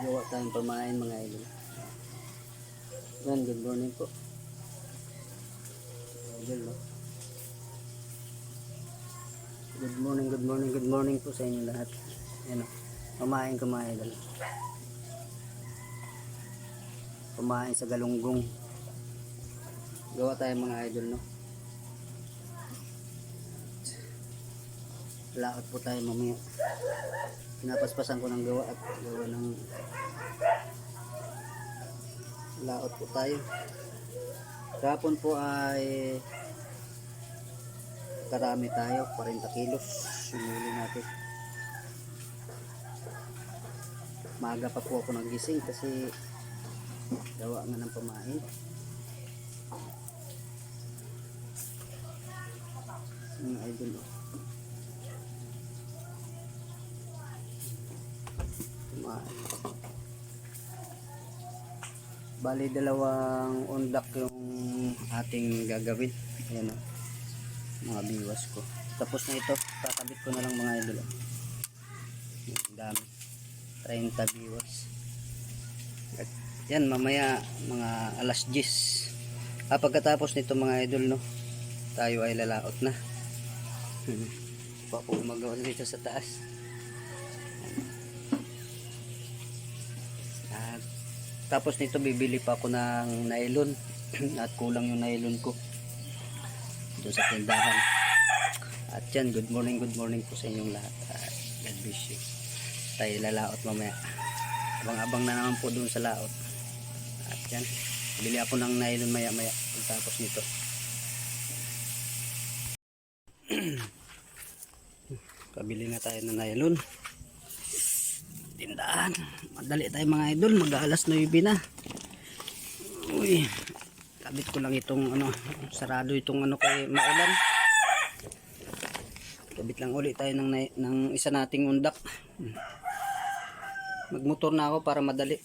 Gawa tayong pamain mga idol. Yan, good morning po. Idol, no? Good morning po sa inyo lahat. Yan, pamain ko mga idol. Pamain sa galunggong. Gawa tayong mga idol, no? Laot po tayo mamaya. Pinapaspasan ko ng gawa at gawa ng laot po tayo. Kahapon po ay karami tayo, 40 kilos sinuli natin. Maaga pa po ako nagising kasi gawa nga ng pamain. Ang idol, oh. Bali dalawang undak yung ating gagawin. Ayan, o, mga biwas ko. Tapos na ito, kakabit ko na lang mga idol. Dami, 30 biwas. At yan, mamaya mga alas 10. Pagkatapos nito mga idol, no, tayo ay lalaot na. Pa po gumagawa dito sa taas. Tapos nito bibili pa ako ng nylon at kulang yung nylon ko doon sa tindahan. At yan, good morning po sa inyong lahat. God bless you. Tayo lalaot mamaya. Abang-abang na naman po doon sa laot. At yan, bili ako ng nylon maya tapos nito. Kabili na tayo ng nylon. Tindahan, madali tayo mga idol, mag-alas 9 na. Uy, kabit ko lang itong ano, sarado itong ano kay maulan. Kabit lang ulit tayo ng isa nating undak. Magmotor na ako para madali.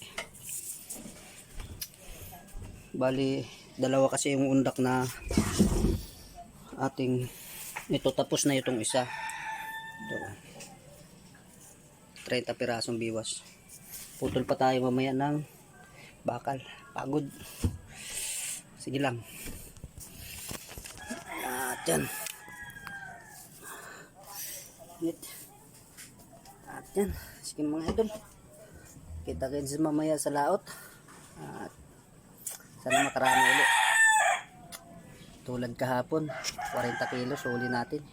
Bali, dalawa kasi yung undak na ating ito, tapos na itong isa. Ito. 30 pirasong biwas. Putol pa tayo mamaya ng bakal. Pagod. Sige lang. At yan. At yan. Sige mga idol. Kita-kits mamaya sa laot. At sana makarami ulit. Tulad kahapon. 40 kilos huli natin.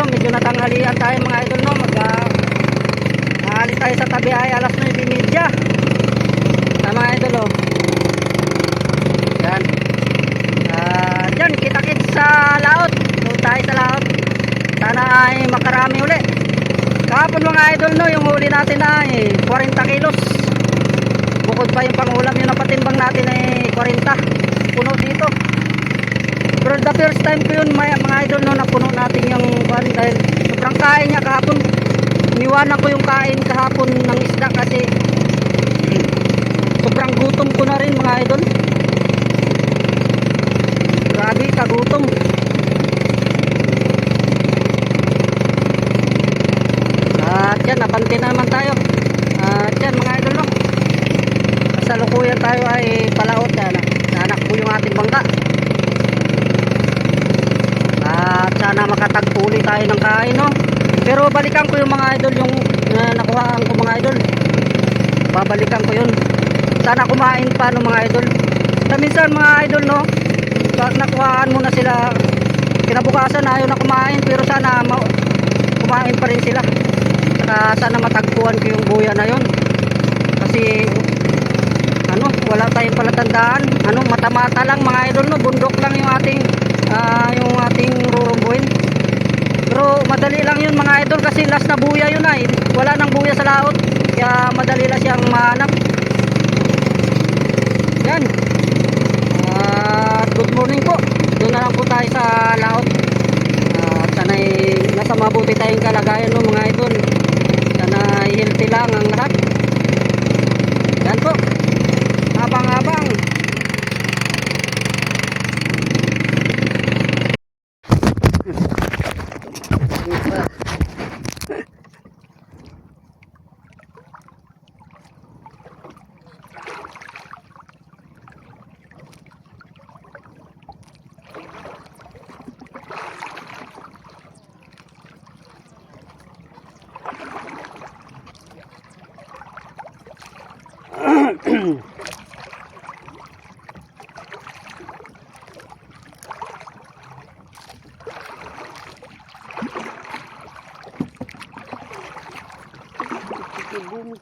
Medyo natanghalian tayo mga idol, no. Aalis tayo sa tabi ay alas 9:30 mga idol, oh. Yan. Yan, kita-kits sa laot. Doon tayo sa laot. Sana ay makarami uli. Kahapon mga idol, no, yung huli natin ay 40 kilos. Bukod pa yung pangulam, yung napatimbang natin ay 40. Puno dito. Pero the first time ko yun mga idol, no, napuno natin yung kuhan dahil sobrang kain niya kahapon. Iniwanan ko yung kain kahapon ng isda kasi sobrang gutom ko na rin mga idol. Grabe, kagutom. At yan, napante na naman tayo. At yan mga idol, no, kasalukuyan tayo ay palaot na anak ko yung ating bangka. At sana makatagpuli tayo ng kain, no. Pero balikan ko yung mga idol, yung nakuhaan ko mga idol. Babalikan ko yun. Sana kumain pa no mga idol. Sa minsan mga idol, no, nakuhaan mo na sila, kinabukasan ayaw na kumain, pero sana kumain pa rin sila. Saka sana matagpuan ko yung buya na yun. Kasi ano, wala tayong palatandaan. Ano, mata-mata lang mga idol, no. Bundok lang yung ating Kasi last na buya yun ay. Wala nang buya sa laot. Kaya madali lang siyang mahanap. Yan. At good morning po. Doon na lang po tayo sa laot. At sana'y nasa mabuti tayong kalagayan no mga idol. Sana'y healthy lang ang lahat. Yan po. Abang-abang.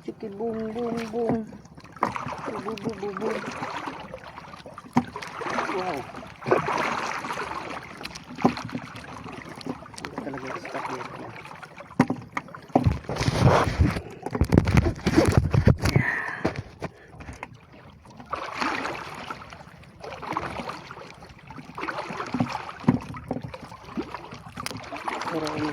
Chiki boom boom boom. Boom boom boom boom. Wow. Hindi talaga stop dito. Pero ano.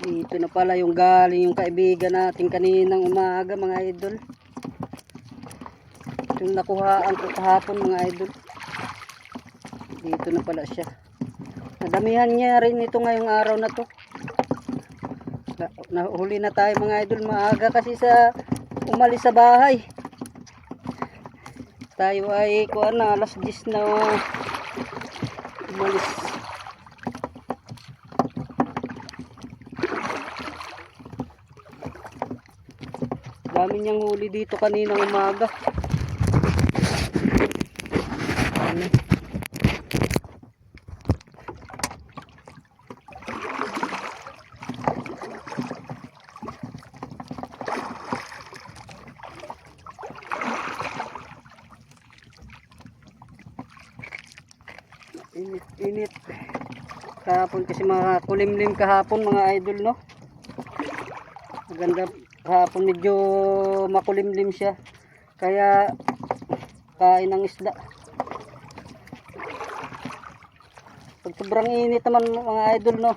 Dito na pala yung galing yung kaibigan natin kaninang umaga mga idol. Yung nakuhaan ko kahapon mga idol. Dito na pala siya. Nadamihan niya rin ito ngayong araw na to. Nahuli na tayo mga idol maaga kasi sa umalis sa bahay. Tayo ay kuan na alas 10 na umalis. Dami niyang huli dito kaninang umaga. Ano? Init kahapon kasi makulimlim kahapon mga idol no. Maganda kahapon, medyo makulimlim siya kaya kain ng isda. Pag sobrang init naman mga idol no,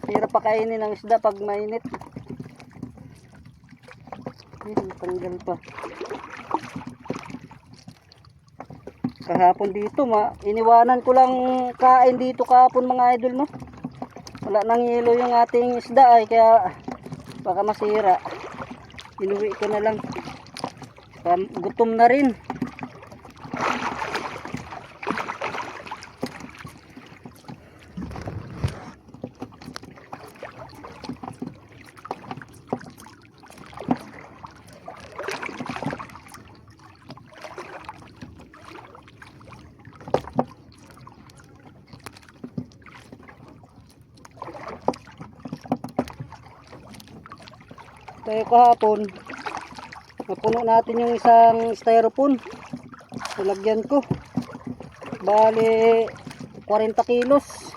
hirap pa kainin ng isda pag mainit. Tanggal pa. Kahapon dito iniwanan ko lang kain dito kahapon mga idol no. Wala nang yelo yung ating isda ay kaya baka masira. Inuwi ko na lang. Gutom na rin. Tayo kahapon napuno natin yung isang styrofoam, nilagyan ko bali 40 kilos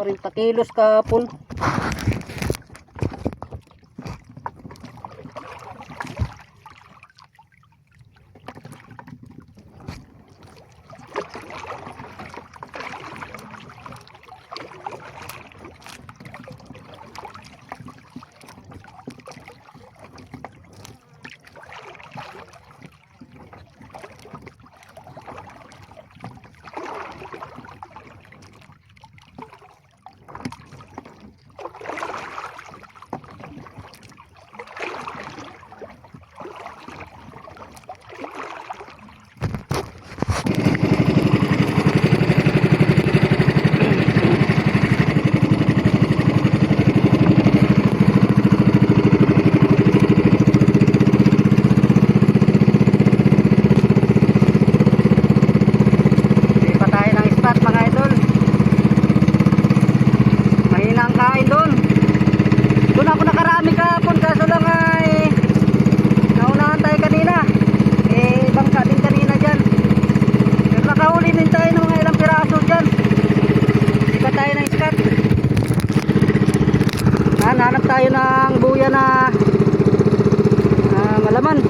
40 kilos kahapon. malaman.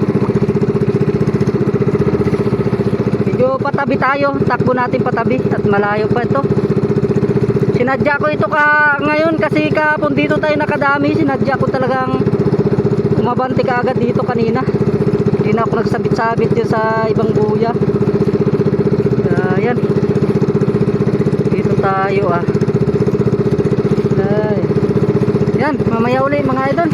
Medyo patabi tayo, takbo natin patabi at malayo pa ito. Sinadya ko ito ngayon kasi kahapon dito tayo nakadami. Sinadya ko talagang umabante ka agad dito kanina. Hindi na ako nagsabit-sabit yun sa ibang buya. Ayan, dito tayo yan, mamaya uli mga idol.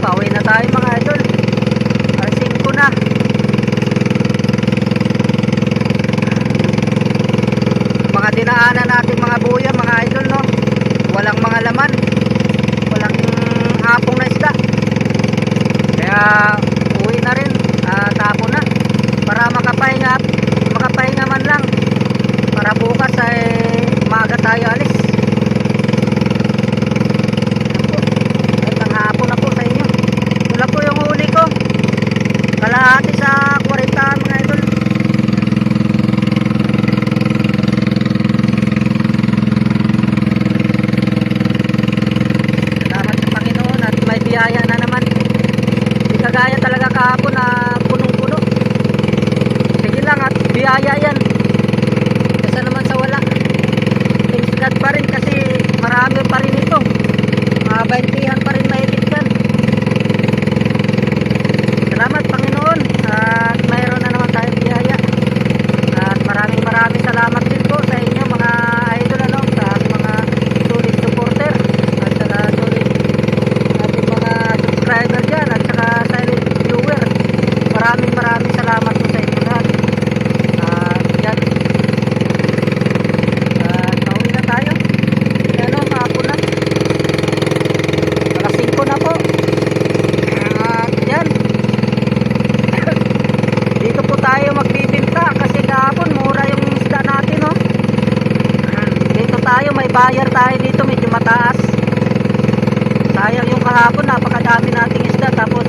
Pauwi na tayo mga idol. Alas 5 na. Mga dinaanan natin mga buya mga idol, no? Walang mga laman, walang hapong na isda. Kaya uwi na rin, tapo na para makapahinga man lang, para bukas ay maaga tayo alis. Hapon na po sa inyo. Wala po yung huli ko. Kalahati sa 40 mga idol. Salamat sa Panginoon at may biyaya na naman. Hindi kagaya talaga kahapon na punong-puno. Sige lang at biyaya yan. Kesa naman sa wala. Thanks God pa rin kasi marami pa rin ito. Mga 20 pa rin mahigit yan. Salamat Panginoon at mayroon na naman tayong biyaya. At maraming salamat din po sa inyo mga idol, sa mga solid supporter at saka solid ating mga subscriber dyan at saka silent viewer. Maraming salamat po sa inyo lahat. Yan. Pauwi na tayo. Mahapon na. Alas 5 na po. At yan. Dito po tayo magbibinta kasi kahapon mura yung isda natin, no? Dito tayo, may buyer tayo dito, medyo mataas. Sayang yung kahapon, napakadami nating isda tapos